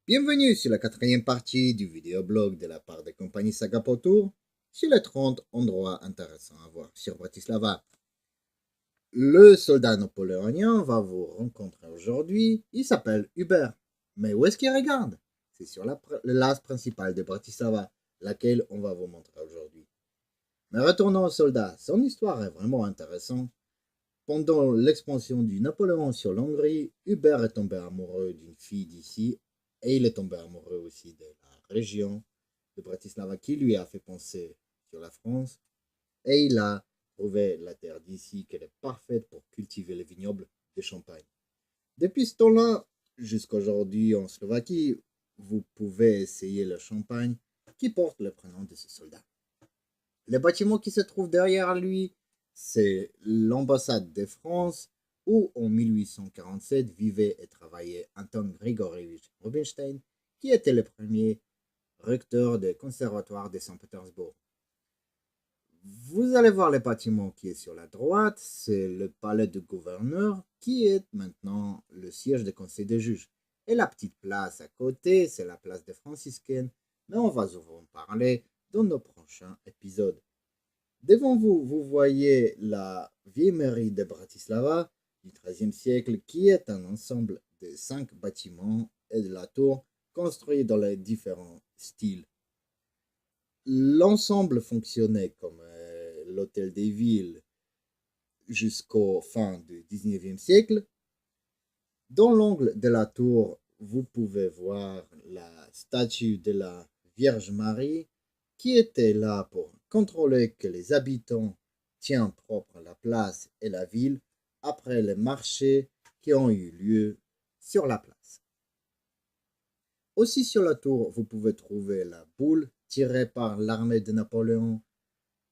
Bienvenue sur la quatrième partie du vidéoblog de la part de compagnie Sagapotour sur les 30 endroits intéressants à voir sur Bratislava. Le soldat napoléonien va vous rencontrer aujourd'hui. Il s'appelle Hubert. Mais où est-ce qu'il regarde? C'est sur la place principale de Bratislava, laquelle on va vous montrer aujourd'hui. Mais retournons au soldat. Son histoire est vraiment intéressante. Pendant l'expansion du Napoléon sur l'Hongrie, Hubert est tombé amoureux d'une fille d'ici et il est tombé amoureux aussi de la région de Bratislava qui lui a fait penser sur la France et il a trouvé la terre d'ici qu'elle est parfaite pour cultiver les vignobles de Champagne. Depuis ce temps-là jusqu'à aujourd'hui en Slovaquie, vous pouvez essayer le champagne qui porte le prénom de ce soldat. Le bâtiment qui se trouve derrière lui, c'est l'ambassade de France où en 1847 vivait et travaillait Anton Grigorievich Rubinstein, qui était le premier recteur du conservatoire de Saint-Pétersbourg. Vous allez voir le bâtiment qui est sur la droite, c'est le palais du gouverneur qui est maintenant le siège du conseil des juges. Et la petite place à côté, c'est la place des franciscaines, mais on va vous en parler dans nos prochains épisodes. Devant vous, vous voyez la vieille mairie de Bratislava du XIIIe siècle qui est un ensemble de 5 bâtiments et de la tour construits dans les différents styles. L'ensemble fonctionnait comme l'hôtel des villes jusqu'au fin du XIXe siècle. Dans l'angle de la tour, vous pouvez voir la statue de la Vierge Marie qui était là pour contrôler que les habitants tiennent propre la place et la ville après les marchés qui ont eu lieu sur la place. Aussi sur la tour, vous pouvez trouver la boule tirée par l'armée de Napoléon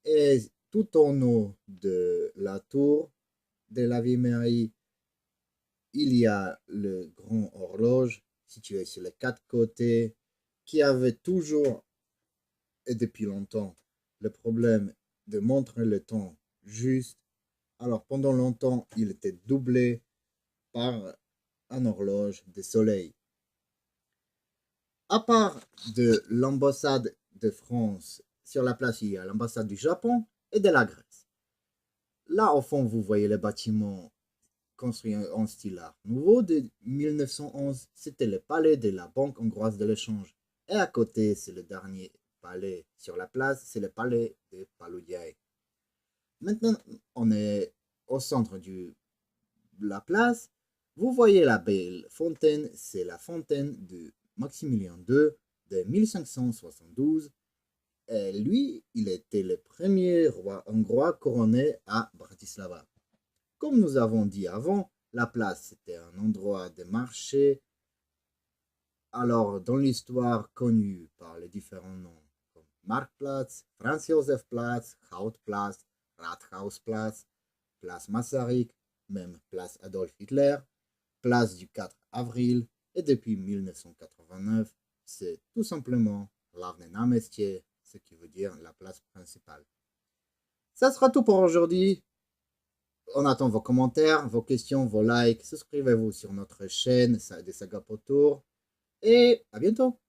et tout en haut de la tour de la vieille mairie, il y a le grand horloge situé sur les 4 côtés qui avait toujours et depuis longtemps le problème de montrer le temps juste. Alors pendant longtemps, il était doublé par un horloge de soleil. À part de l'ambassade de France, sur la place, il y a l'ambassade du Japon et de la Grèce. Là, au fond, vous voyez les bâtiments construits en style art nouveau de 1911. C'était le palais de la Banque hongroise de l'échange. Et à côté, c'est le dernier palais sur la place, c'est le palais de Paludiae. Maintenant, on est au centre de la place. Vous voyez la belle fontaine, c'est la fontaine de Maximilien II de 1572. Et lui, il était le premier roi hongrois couronné à Bratislava. Comme nous avons dit avant, la place était un endroit de marché. Alors, dans l'histoire connue par les différents noms, comme Marktplatz, Franz-Josef-Platz, Hauptplatz, Rathausplatz, place Masaryk, même place Adolf Hitler, place du 4 avril, et depuis 1989, c'est tout simplement l'Arne Namestier, ce qui veut dire la place principale. Ça sera tout pour aujourd'hui. On attend vos commentaires, vos questions, vos likes. Souscrivez-vous sur notre chaîne des Sagapotour. Et à bientôt.